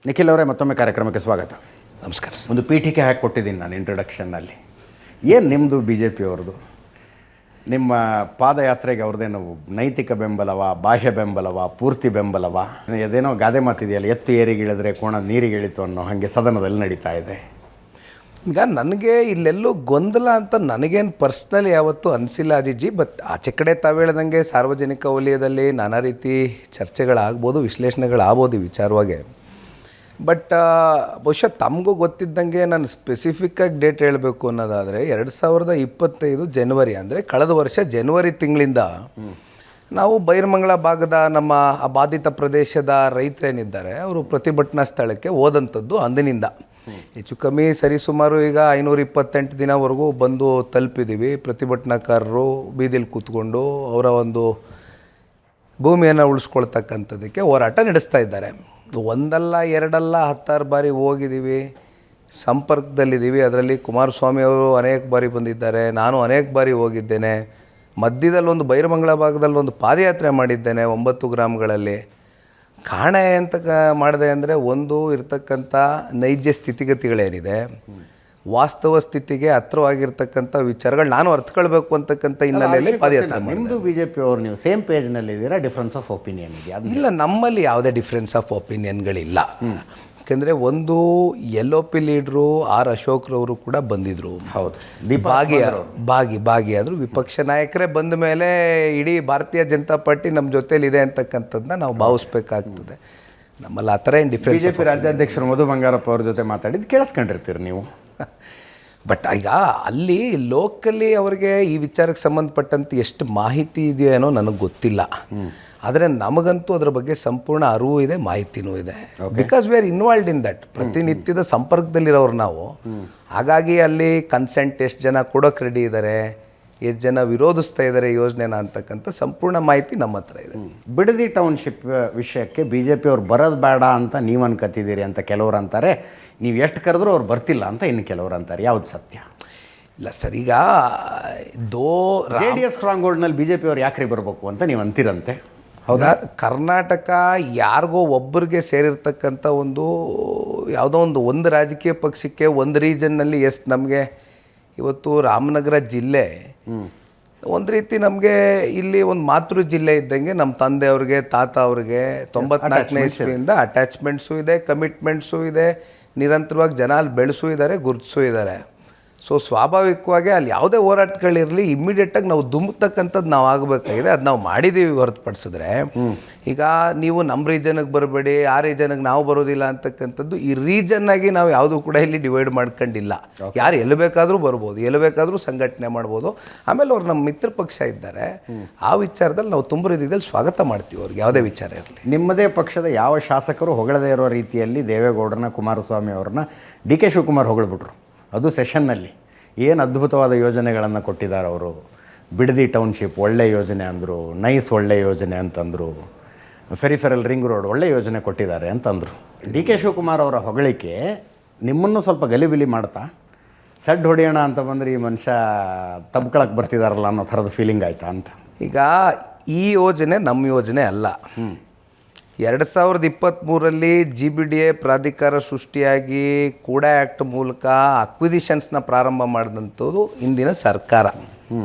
ನಿಖಿಲ್ ಅವರೇ, ಮತ್ತೊಮ್ಮೆ ಕಾರ್ಯಕ್ರಮಕ್ಕೆ ಸ್ವಾಗತ. ನಮಸ್ಕಾರ. ಒಂದು ಪೀಠಿಕೆ ಹಾಕಿ ಕೊಟ್ಟಿದ್ದೀನಿ ನಾನು ಇಂಟ್ರೊಡಕ್ಷನ್ನಲ್ಲಿ. ಏನು ನಿಮ್ಮದು ಬಿ ಜೆ ಪಿಯವ್ರದ್ದು ನಿಮ್ಮ ಪಾದಯಾತ್ರೆಗೆ ಅವ್ರದ್ದೇನು ನೈತಿಕ ಬೆಂಬಲವ, ಬಾಹ್ಯ ಬೆಂಬಲವ, ಪೂರ್ತಿ ಬೆಂಬಲವ? ಅದೇನೋ ಗಾದೆ ಮಾತಿದೆಯಲ್ಲ, ಎತ್ತು ಏರಿಗಿಳಿದ್ರೆ ಕೋಣ ನೀರಿಗಿಳಿತು ಅನ್ನೋ ಹಾಗೆ ಸದನದಲ್ಲಿ ನಡೀತಾ ಇದೆ. ಈಗ ನನಗೆ ಇಲ್ಲೆಲ್ಲೂ ಗೊಂದಲ ಅಂತ ನನಗೇನು ಪರ್ಸ್ನಲಿ ಯಾವತ್ತೂ ಅನಿಸಿಲ್ಲ ಅಜಿಜಿ. ಬಟ್ ಆಚೆ ಕಡೆ ತಾವು ಹೇಳ್ದಂಗೆ ಸಾರ್ವಜನಿಕ ವಲಯದಲ್ಲಿ ನಾನಾ ರೀತಿ ಚರ್ಚೆಗಳಾಗ್ಬೋದು, ವಿಶ್ಲೇಷಣೆಗಳಾಗ್ಬೋದು ಈ ವಿಚಾರವಾಗಿ. ಬಟ್ ಬಹುಶಃ ತಮಗೂ ಗೊತ್ತಿದ್ದಂಗೆ ನಾನು ಸ್ಪೆಸಿಫಿಕ್ಕಾಗಿ ಡೇಟ್ ಹೇಳಬೇಕು ಅನ್ನೋದಾದರೆ 2025 ಜನವರಿ, ಅಂದರೆ ಕಳೆದ ವರ್ಷ ಜನವರಿ ತಿಂಗಳಿಂದ ನಾವು ಬೈರಮಂಗಲ ಭಾಗದ ನಮ್ಮ ಆ ಬಾಧಿತ ಪ್ರದೇಶದ ರೈತರೇನಿದ್ದಾರೆ ಅವರು ಪ್ರತಿಭಟನಾ ಸ್ಥಳಕ್ಕೆ ಹೋದಂಥದ್ದು. ಅಂದಿನಿಂದ ಹೆಚ್ಚು ಕಮ್ಮಿ ಸರಿಸುಮಾರು ಈಗ 528 ದಿನವರೆಗೂ ಬಂದು ತಲುಪಿದ್ದೀವಿ. ಪ್ರತಿಭಟನಾಕಾರರು ಬೀದಿಲಿ ಕೂತ್ಕೊಂಡು ಅವರ ಒಂದು ಭೂಮಿಯನ್ನು ಉಳಿಸ್ಕೊಳ್ತಕ್ಕಂಥದ್ದಕ್ಕೆ ಹೋರಾಟ ನಡೆಸ್ತಾ ಇದ್ದಾರೆ. ಒಂದಲ್ಲ ಎರಡಲ್ಲ 10 ಬಾರಿ ಹೋಗಿದ್ದೀವಿ, ಸಂಪರ್ಕದಲ್ಲಿದ್ದೀವಿ. ಅದರಲ್ಲಿ ಕುಮಾರಸ್ವಾಮಿ ಅವರು ಅನೇಕ ಬಾರಿ ಬಂದಿದ್ದಾರೆ, ನಾನು ಅನೇಕ ಬಾರಿ ಹೋಗಿದ್ದೇನೆ. ಮಧ್ಯದಲ್ಲಿ ಒಂದು ಬೈರಮಂಗಲ ಭಾಗದಲ್ಲಿ ಒಂದು ಪಾದಯಾತ್ರೆ ಮಾಡಿದ್ದೇನೆ 9 ಗ್ರಾಮಗಳಲ್ಲಿ. ಕಾರಣ ಎಂತ ಮಾಡಿದೆ ಅಂದರೆ, ಒಂದು ಇರ್ತಕ್ಕಂಥ ನೈಜ ಸ್ಥಿತಿಗತಿಗಳೇನಿದೆ, ವಾಸ್ತವ ಸ್ಥಿತಿಗೆ ಹತ್ರವಾಗಿರ್ತಕ್ಕಂಥ ವಿಚಾರಗಳು ನಾನು ಅರ್ಥಕೊಳ್ಬೇಕು ಅಂತಕ್ಕಂಥ ಹಿನ್ನೆಲೆಯಲ್ಲಿ ಪಾದಯಾತ್ರೆ. ನಿಮ್ಮದು ಬಿ ಜೆ ಪಿ ಅವರು ನೀವು ಸೇಮ್ ಪೇಜ್ನಲ್ಲಿದ್ದೀರಾ? ಡಿಫ್ರೆನ್ಸ್ ಆಫ್ ಒಪಿನಿಯನ್ ಇದೆಯಾ? ಇಲ್ಲ, ನಮ್ಮಲ್ಲಿ ಯಾವುದೇ ಡಿಫ್ರೆನ್ಸ್ ಆಫ್ ಒಪಿನಿಯನ್ಗಳಿಲ್ಲ. ಯಾಕೆಂದರೆ ಒಂದು LOP ಲೀಡ್ರು ಆರ್ ಅಶೋಕ್ರವರು ಕೂಡ ಬಂದಿದ್ದರು. ಹೌದು, ಭಾಗಿಯಾದರು. ವಿಪಕ್ಷ ನಾಯಕರೇ ಬಂದ ಮೇಲೆ ಇಡೀ ಭಾರತೀಯ ಜನತಾ ಪಾರ್ಟಿ ನಮ್ಮ ಜೊತೇಲಿದೆ ಅಂತಕ್ಕಂಥದ್ದನ್ನ ನಾವು ಭಾವಿಸ್ಬೇಕಾಗ್ತದೆ. ನಮ್ಮಲ್ಲಿ ಆ ಥರ ಏನು ಡಿಫ್ರೆನ್ಸ್. ಬಿ ಜೆ ಪಿ ರಾಜ್ಯಾಧ್ಯಕ್ಷರು ಮಧು ಬಂಗಾರಪ್ಪ ಅವ್ರ ಜೊತೆ ಮಾತಾಡಿದ್ದು ಕೇಳಿಸ್ಕೊಂಡಿರ್ತೀರಿ ನೀವು. ಬಟ್ ಈಗ ಅಲ್ಲಿ ಲೋಕಲಿ ಅವ್ರಿಗೆ ಈ ವಿಚಾರಕ್ಕೆ ಸಂಬಂಧಪಟ್ಟಂತೆ ಎಷ್ಟು ಮಾಹಿತಿ ಇದೆಯೋ ನನಗೆ ಗೊತ್ತಿಲ್ಲ. ಆದರೆ ನಮಗಂತೂ ಅದರ ಬಗ್ಗೆ ಸಂಪೂರ್ಣ ಅರಿವು ಇದೆ, ಮಾಹಿತಿನೂ ಇದೆ. Because we are involved in that. ಪ್ರತಿನಿತ್ಯದ ಸಂಪರ್ಕದಲ್ಲಿರೋರು ನಾವು. ಹಾಗಾಗಿ ಅಲ್ಲಿ ಕನ್ಸೆಂಟ್ ಎಷ್ಟು ಜನ ಕೊಡೋಕೆ ರೆಡಿ ಇದ್ದಾರೆ, ಎಷ್ಟು ಜನ ವಿರೋಧಿಸ್ತಾ ಇದ್ದಾರೆ ಯೋಜನೆನ ಅಂತಕ್ಕಂಥ ಸಂಪೂರ್ಣ ಮಾಹಿತಿ ನಮ್ಮ ಹತ್ರ ಇದೆ. ಬಿಡದಿ ಟೌನ್ಶಿಪ್ ವಿಷಯಕ್ಕೆ ಬಿ ಜೆ ಪಿ ಅವ್ರು ಬರೋದು ಬೇಡ ಅಂತ ನೀವು ಅನ್ಕೋತಿದ್ದೀರಿ ಅಂತ ಕೆಲವರು ಅಂತಾರೆ. ನೀವು ಎಷ್ಟು ಕರೆದ್ರೂ ಅವ್ರು ಬರ್ತಿಲ್ಲ ಅಂತ ಇನ್ನು ಕೆಲವರು ಅಂತಾರೆ. ಯಾವ್ದು ಸತ್ಯ? ಇಲ್ಲ ಸರ್, ಈಗ JDS ಸ್ಟ್ರಾಂಗ್ ಹೋಲ್ಡ್ನಲ್ಲಿ ಬಿ ಜೆ ಪಿ ಅವ್ರು ಯಾಕ್ರಿ ಬರಬೇಕು ಅಂತ ನೀವು ಅಂತೀರಂತೆ, ಹೌದಾ? ಕರ್ನಾಟಕ ಯಾರಿಗೋ ಒಬ್ಬರಿಗೆ ಸೇರಿರ್ತಕ್ಕಂಥ ಒಂದು ಯಾವುದೋ ಒಂದು ರಾಜಕೀಯ ಪಕ್ಷಕ್ಕೆ ಒಂದು ರೀಜನ್ನಲ್ಲಿ ನಮಗೆ ಇವತ್ತು ರಾಮನಗರ ಜಿಲ್ಲೆ ಒಂದು ರೀತಿ ನಮಗೆ ಇಲ್ಲಿ ಒಂದು ಮಾತೃ ಜಿಲ್ಲೆ ಇದ್ದಂಗೆ. ನಮ್ಮ ತಂದೆಯವ್ರಿಗೆ, ತಾತ ಅವ್ರಿಗೆ 94ನೇ ಇಸ್ವಿಯಿಂದ ಅಟ್ಯಾಚ್ಮೆಂಟ್ಸು ಇದೆ, ಕಮಿಟ್ಮೆಂಟ್ಸು ಇದೆ. ನಿರಂತರವಾಗಿ ಜನ ಅಲ್ಲಿ ಬೆಳೆಸೂ ಇದ್ದಾರೆ, ಗುರುತಿಸೂ ಇದ್ದಾರೆ. ಸೊ ಸ್ವಾಭಾವಿಕವಾಗಿ ಅಲ್ಲಿ ಯಾವುದೇ ಹೋರಾಟಗಳಿರಲಿ ಇಮ್ಮಿಡಿಯೇಟಾಗಿ ನಾವು ಧುಮುಕ್ತಕ್ಕಂಥದ್ದು ನಾವು ಆಗಬೇಕಾಗಿದೆ. ಅದು ನಾವು ಮಾಡಿದ್ದೀವಿ ಹೊರತುಪಡಿಸಿದ್ರೆ. ಈಗ ನೀವು ನಮ್ಮ ರೀಜನ್ಗೆ ಬರಬೇಡಿ, ಆ ರೀಜನ್ಗೆ ನಾವು ಬರೋದಿಲ್ಲ ಅಂತಕ್ಕಂಥದ್ದು ಈ ರೀಜನ್ನಾಗಿ ನಾವು ಯಾವುದೂ ಕೂಡ ಇಲ್ಲಿ ಡಿವೈಡ್ ಮಾಡ್ಕೊಂಡಿಲ್ಲ. ಯಾರು ಎಲ್ಲಿ ಬೇಕಾದರೂ ಬರ್ಬೋದು, ಎಲ್ಲಿ ಬೇಕಾದರೂ ಸಂಘಟನೆ ಮಾಡ್ಬೋದು. ಆಮೇಲೆ ಅವ್ರು ನಮ್ಮ ಮಿತ್ರ ಪಕ್ಷ ಇದ್ದಾರೆ, ಆ ವಿಚಾರದಲ್ಲಿ ನಾವು ತುಂಬ ರೀತಿಯಲ್ಲಿ ಸ್ವಾಗತ ಮಾಡ್ತೀವಿ ಅವ್ರಿಗೆ, ಯಾವುದೇ ವಿಚಾರ ಇರಲಿ. ನಿಮ್ಮದೇ ಪಕ್ಷದ ಯಾವ ಶಾಸಕರು ಹೊಗಳದೇ ಇರೋ ರೀತಿಯಲ್ಲಿ ದೇವೇಗೌಡರನ್ನ, ಕುಮಾರಸ್ವಾಮಿ ಅವ್ರನ್ನ DK ಶಿವಕುಮಾರ್ ಹೊಗಳ್ಬಿಟ್ರು. ಅದು ಸೆಷನ್ನಲ್ಲಿ ಏನು ಅದ್ಭುತವಾದ ಯೋಜನೆಗಳನ್ನು ಕೊಟ್ಟಿದ್ದಾರೆ ಅವರು. ಬಿಡದಿ ಟೌನ್ಶಿಪ್ ಒಳ್ಳೆ ಯೋಜನೆ ಅಂದರು, ನೈಸ್ ಒಳ್ಳೆ ಯೋಜನೆ ಅಂತಂದರು, ಫೆರಿಫೆರಲ್ ರಿಂಗ್ ರೋಡ್ ಒಳ್ಳೆ ಯೋಜನೆ ಕೊಟ್ಟಿದ್ದಾರೆ ಅಂತಂದರು. DK ಶಿವಕುಮಾರ್ ಅವರ ಹೊಗಳಿಕೆ ನಿಮ್ಮನ್ನು ಸ್ವಲ್ಪ ಗಲಿಬಿಲಿ ಮಾಡ್ತಾ, ಸಡ್ಡು ಹೊಡೆಯೋಣ ಅಂತ ಬಂದರೆ ಈ ಮನುಷ್ಯ ತಬ್ಕೊಳಕ್ಕೆ ಬರ್ತಿದಾರಲ್ಲ ಅನ್ನೋ ಥರದ ಫೀಲಿಂಗ್ ಆಯಿತಾ ಅಂತ? ಈಗ ಈ ಯೋಜನೆ ನಮ್ಮ ಯೋಜನೆ ಅಲ್ಲ. 2023ರಲ್ಲಿ GBDA ಪ್ರಾಧಿಕಾರ ಸೃಷ್ಟಿಯಾಗಿ ಕೂಡಾ ಆ್ಯಕ್ಟ್ ಮೂಲಕ ಅಕ್ವಿಸಿಷನ್ಸ್ನ ಪ್ರಾರಂಭ ಮಾಡಿದಂಥದ್ದು ಇಂದಿನ ಸರ್ಕಾರ.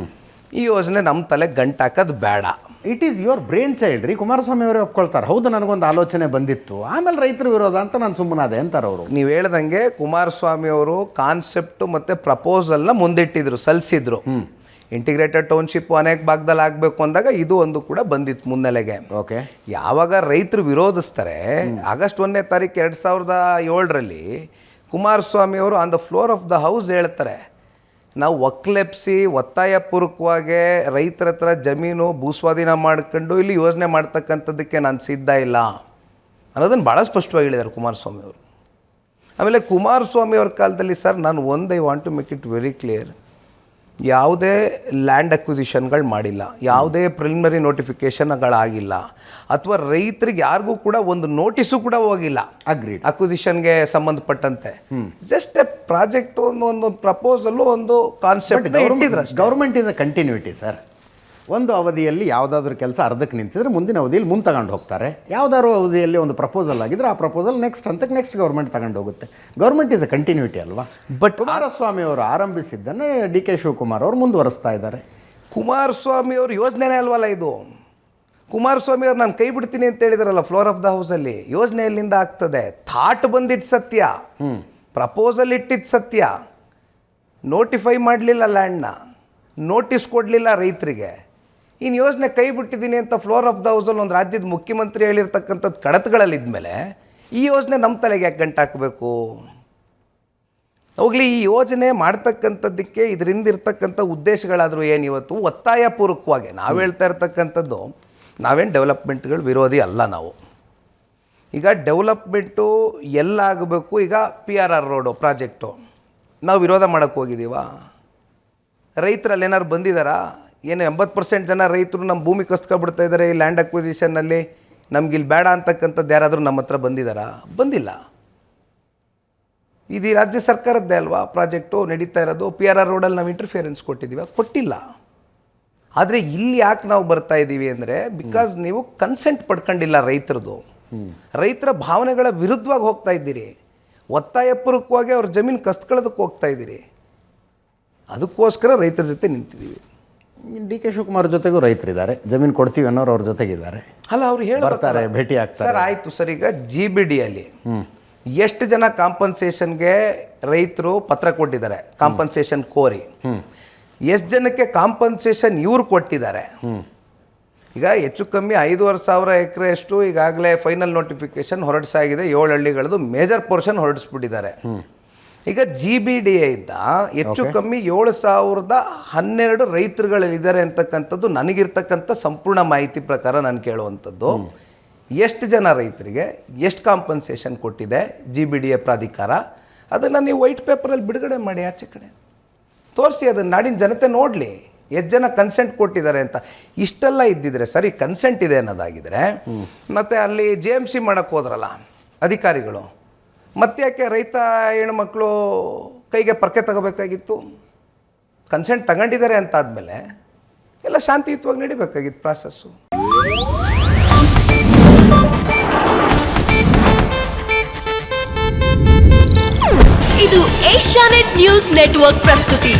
ಈ ಯೋಜನೆ ನಮ್ಮ ತಲೆ ಗಂಟಾಕೋದು ಬೇಡ. It is your brain child ರೀ. ಕುಮಾರಸ್ವಾಮಿ ಅವರೇ ಒಪ್ಕೊಳ್ತಾರೆ, ಹೌದು ನನಗೊಂದು ಆಲೋಚನೆ ಬಂದಿತ್ತು, ಆಮೇಲೆ ರೈತರು ವಿರೋಧ ಅಂತ ನಾನು ಸುಮ್ಮನಾದೆ ಅಂತಾರೆ ಅವರು. ನೀವು ಹೇಳ್ದಂಗೆ ಕುಮಾರಸ್ವಾಮಿ ಅವರು ಕಾನ್ಸೆಪ್ಟು ಮತ್ತು ಪ್ರಪೋಸಲ್ನ ಮುಂದಿಟ್ಟಿದ್ರು, ಸಲ್ಲಿಸಿದ್ರು. ಇಂಟಿಗ್ರೇಟೆಡ್ ಟೌನ್ಶಿಪ್ ಅನೇಕ ಭಾಗದಲ್ಲಿ ಆಗಬೇಕು ಅಂದಾಗ ಇದು ಒಂದು ಕೂಡ ಬಂದಿತ್ತು ಮುನ್ನೆಲೆಗೆ. ಓಕೆ, ಯಾವಾಗ ರೈತರು ವಿರೋಧಿಸ್ತಾರೆ, ಆಗಸ್ಟ್ 1ನೇ ತಾರೀಕು 2007ರಲ್ಲಿ ಕುಮಾರಸ್ವಾಮಿ ಅವರು on the floor of the house ಹೇಳ್ತಾರೆ, ನಾವು ಒಕ್ಲೆಪ್ಸಿ ಒತ್ತಾಯಪೂರ್ವಕವಾಗಿ ರೈತರ ಹತ್ರ ಜಮೀನು ಭೂಸ್ವಾಧೀನ ಮಾಡ್ಕೊಂಡು ಇಲ್ಲಿ ಯೋಜನೆ ಮಾಡ್ತಕ್ಕಂಥದ್ದಕ್ಕೆ ನಾನು ಸಿದ್ಧ ಇಲ್ಲ ಅನ್ನೋದನ್ನು ಭಾಳ ಸ್ಪಷ್ಟವಾಗಿ ಹೇಳಿದ್ದಾರೆ ಕುಮಾರಸ್ವಾಮಿ ಅವರು. ಆಮೇಲೆ ಕುಮಾರಸ್ವಾಮಿ ಅವ್ರ ಕಾಲದಲ್ಲಿ ಸರ್, ನಾನು I want to make it very clear, ಯಾವುದೇ ಲ್ಯಾಂಡ್ ಅಕ್ವಿಸಿಷನ್ಗಳು ಮಾಡಿಲ್ಲ, ಯಾವುದೇ ಪ್ರಿಲಿಮಿನರಿ ನೋಟಿಫಿಕೇಷನ್ಗಳಾಗಿಲ್ಲ, ಅಥವಾ ರೈತರಿಗೆ ಯಾರಿಗೂ ಕೂಡ ಒಂದು ನೋಟಿಸು ಕೂಡ ಹೋಗಿಲ್ಲ ಅಗ್ರೀಡ್ ಅಕ್ವಿಸಿಷನ್ಗೆ ಸಂಬಂಧಪಟ್ಟಂತೆ. ಜಸ್ಟ್ ಎ ಪ್ರಾಜೆಕ್ಟ್, ಒಂದು ಪ್ರಪೋಸಲ್ಲು, ಒಂದು ಕಾನ್ಸೆಪ್ಟ್ ಇಟ್ಟಿದ್ರು. Government is a continuity sir. ಒಂದು ಅವಧಿಯಲ್ಲಿ ಯಾವುದಾದ್ರೂ ಕೆಲಸ ಅರ್ಧಕ್ಕೆ ನಿಂತಿದ್ರೆ ಮುಂದಿನ ಅವಧಿಯಲ್ಲಿ ಮುಂದೆ ತಗೊಂಡು ಹೋಗ್ತಾರೆ. ಯಾವುದಾದ್ರು ಅವಧಿಯಲ್ಲಿ ಒಂದು ಪ್ರಪೋಸಲ್ ಆಗಿದ್ರೆ ಆ ಪ್ರಪೋಸಲ್ ನೆಕ್ಸ್ಟ್ ಹಂತಕ್ಕೆ ನೆಕ್ಸ್ಟ್ ಗೌರ್ಮೆಂಟ್ ತಗೊಂಡು ಹೋಗುತ್ತೆ. ಗೌರ್ಮೆಂಟ್ ಇಸ್ ಅ ಕಂಟಿನ್ಯೂಟಿ ಅಲ್ವಾ. ಬಟ್ ಕುಮಾರಸ್ವಾಮಿ ಅವರು ಆರಂಭಿಸಿದ್ದನ್ನು ಡಿ ಕೆ ಶಿವಕುಮಾರ್ ಅವರು ಮುಂದುವರಿಸ್ತಾ ಇದ್ದಾರೆ. ಕುಮಾರಸ್ವಾಮಿ ಅವ್ರ ಯೋಜನೆನೇ ಅಲ್ವಲ್ಲ ಇದು. ಕುಮಾರಸ್ವಾಮಿ ಅವ್ರು ನಾನು ಕೈ ಬಿಡ್ತೀನಿ ಅಂತ ಹೇಳಿದಾರಲ್ಲ ಫ್ಲೋರ್ ಆಫ್ ದ ಹೌಸಲ್ಲಿ, ಯೋಜನೆ ಎಲ್ಲಿಂದ ಆಗ್ತದೆ? ಥಾಟ್ ಬಂದಿದ್ದು ಸತ್ಯ, ಪ್ರಪೋಸಲ್ ಇಟ್ಟಿದ್ದು ಸತ್ಯ, ನೋಟಿಫೈ ಮಾಡಲಿಲ್ಲ ಲ್ಯಾಂಡ್ನ, ನೋಟಿಸ್ ಕೊಡಲಿಲ್ಲ ರೈತರಿಗೆ. ಇನ್ನು ಯೋಜನೆ ಕೈ ಬಿಟ್ಟಿದ್ದೀನಿ ಅಂತ ಫ್ಲೋರ್ ಆಫ್ ದ ಹೌಸಲ್ಲಿ ಒಂದು ರಾಜ್ಯದ ಮುಖ್ಯಮಂತ್ರಿ ಹೇಳಿರ್ತಕ್ಕಂಥದ್ದು ಕಡತಗಳಲ್ಲಿದ್ಮೇಲೆ ಈ ಯೋಜನೆ ನಮ್ಮ ತಲೆಗೆ ಯಾಕೆ ಗಂಟು ಹಾಕಬೇಕು? ಹೋಗಲಿ, ಈ ಯೋಜನೆ ಮಾಡ್ತಕ್ಕಂಥದ್ದಕ್ಕೆ ಇದರಿಂದ ಇರ್ತಕ್ಕಂಥ ಉದ್ದೇಶಗಳಾದರೂ ಏನು? ಇವತ್ತು ಒತ್ತಾಯಪೂರ್ವಕವಾಗಿ ನಾವು ಹೇಳ್ತಾ ಇರ್ತಕ್ಕಂಥದ್ದು, ನಾವೇನು ಡೆವಲಪ್ಮೆಂಟ್ಗಳು ವಿರೋಧಿ ಅಲ್ಲ ನಾವು. ಈಗ ಡೆವಲಪ್ಮೆಂಟು ಎಲ್ಲ ಆಗಬೇಕು. ಈಗ PRR ರೋಡು ಪ್ರಾಜೆಕ್ಟು ನಾವು ವಿರೋಧ ಮಾಡೋಕ್ಕೆ ಹೋಗಿದ್ದೀವ? ರೈತರಲ್ಲಿ ಏನಾದ್ರು ಬಂದಿದ್ದಾರಾ? ಏನು 80% ಜನ ರೈತರು ನಮ್ಮ ಭೂಮಿ ಕಸ್ಕೊಬಿಡ್ತಾ ಇದ್ದಾರೆ ಈ ಲ್ಯಾಂಡ್ ಅಕ್ವಿಸಿಷನ್ನಲ್ಲಿ, ನಮ್ಗೆ ಇಲ್ಲಿ ಬೇಡ ಅಂತಕ್ಕಂಥದ್ದು ಯಾರಾದರೂ ನಮ್ಮ ಹತ್ರ ಬಂದಿದ್ದಾರಾ? ಬಂದಿಲ್ಲ. ಇದು ರಾಜ್ಯ ಸರ್ಕಾರದ್ದೇ ಅಲ್ವಾ ಪ್ರಾಜೆಕ್ಟು ನಡೀತಾ ಇರೋದು. PRR ರೋಡಲ್ಲಿ ನಾವು ಇಂಟರ್ಫಿಯರೆನ್ಸ್ ಕೊಟ್ಟಿದ್ದೀವಿ? ಕೊಟ್ಟಿಲ್ಲ. ಆದರೆ ಇಲ್ಲಿ ಯಾಕೆ ನಾವು ಬರ್ತಾ ಇದ್ದೀವಿ ಅಂದರೆ, ಬಿಕಾಸ್ ನೀವು ಕನ್ಸೆಂಟ್ ಪಡ್ಕೊಂಡಿಲ್ಲ ರೈತರದು. ರೈತರ ಭಾವನೆಗಳ ವಿರುದ್ಧವಾಗಿ ಹೋಗ್ತಾ ಇದ್ದೀರಿ. ಒತ್ತಾಯಪೂರ್ವಕವಾಗಿ ಅವ್ರ ಜಮೀನು ಕಸ್ಕೊಳ್ಳೋದಕ್ಕೆ ಹೋಗ್ತಾ ಇದ್ದೀರಿ. ಅದಕ್ಕೋಸ್ಕರ ರೈತರ ಜೊತೆ ನಿಂತಿದ್ದೀವಿ. ಡಿ ಕೆ ಶಿವಕುಮಾರ್ ಜೊತೆಗೂ ರೈತರಿದ್ದಾರೆ, ಜಮೀನು ಕೊಡ್ತೀವಿ ಅನ್ನೋರು ಅವ್ರ ಜೊತೆಗಿದ್ದಾರೆ. ಅಲ್ಲ, ಅವ್ರು ಬರ್ತಾರೆ, ಭೇಟಿ ಆಗ್ತಾರೆ. ಸರ್ ಆಯಿತು ಸರ್. ಈಗ GBDಯಲ್ಲಿ ಎಷ್ಟು ಜನ ಕಾಂಪನ್ಸೇಷನ್ಗೆ ರೈತರು ಪತ್ರ ಕೊಟ್ಟಿದ್ದಾರೆ ಕಾಂಪನ್ಸೇಷನ್ ಕೋರಿ? ಎಷ್ಟು ಜನಕ್ಕೆ ಕಾಂಪನ್ಸೇಷನ್ ಇವ್ರು ಕೊಟ್ಟಿದ್ದಾರೆ? ಈಗ ಹೆಚ್ಚು ಕಮ್ಮಿ 5,500 ಎಕರೆಯಷ್ಟು ಈಗಾಗಲೇ ಫೈನಲ್ ನೋಟಿಫಿಕೇಶನ್ ಹೊರಡಿಸಾಗಿದೆ. 7 ಹಳ್ಳಿಗಳದ್ದು ಮೇಜರ್ ಪೋರ್ಷನ್ ಹೊರಡಿಸ್ಬಿಟ್ಟಿದ್ದಾರೆ. ಈಗ GBDಯಿಂದ ಹೆಚ್ಚು ಕಮ್ಮಿ 7,012 ರೈತರುಗಳಿದ್ದಾರೆ ಅಂತಕ್ಕಂಥದ್ದು ನನಗಿರ್ತಕ್ಕಂಥ ಸಂಪೂರ್ಣ ಮಾಹಿತಿ ಪ್ರಕಾರ ನಾನು ಕೇಳುವಂಥದ್ದು. ಎಷ್ಟು ಜನ ರೈತರಿಗೆ ಎಷ್ಟು ಕಾಂಪನ್ಸೇಷನ್ ಕೊಟ್ಟಿದೆ GBDA ಪ್ರಾಧಿಕಾರ, ಅದನ್ನು ನೀವು ವೈಟ್ ಪೇಪರಲ್ಲಿ ಬಿಡುಗಡೆ ಮಾಡಿ, ಆಚೆ ಕಡೆ ತೋರಿಸಿ, ಅದನ್ನು ನಾಡಿನ ಜನತೆ ನೋಡಲಿ ಎಷ್ಟು ಜನ ಕನ್ಸೆಂಟ್ ಕೊಟ್ಟಿದ್ದಾರೆ ಅಂತ. ಇಷ್ಟೆಲ್ಲ ಇದ್ದಿದ್ರೆ ಸರಿ, ಕನ್ಸೆಂಟ್ ಇದೆ ಅನ್ನೋದಾಗಿದ್ರೆ ಮತ್ತು ಅಲ್ಲಿ JMC ಮಾಡೋಕ್ಕೆ ಹೋದ್ರಲ್ಲ ಅಧಿಕಾರಿಗಳು, ಮತ್ತೆ ಯಾಕೆ ರೈತ ಹೆಣ್ಮಕ್ಳು ಕೈಗೆ ಪರ್ಕೆ ತಗೋಬೇಕಾಗಿತ್ತು? ಕನ್ಸೆಂಟ್ ತಗೊಂಡಿದ್ದಾರೆ ಅಂತ ಆದಮೇಲೆ ಎಲ್ಲ ಶಾಂತಿಯುತವಾಗಿ ನಡಿಬೇಕಾಗಿತ್ತು ಪ್ರಾಸೆಸ್ಸು. ಇದು ಏಷ್ಯಾನೆಟ್ ನ್ಯೂಸ್ ನೆಟ್ವರ್ಕ್ ಪ್ರಸ್ತುತಿ.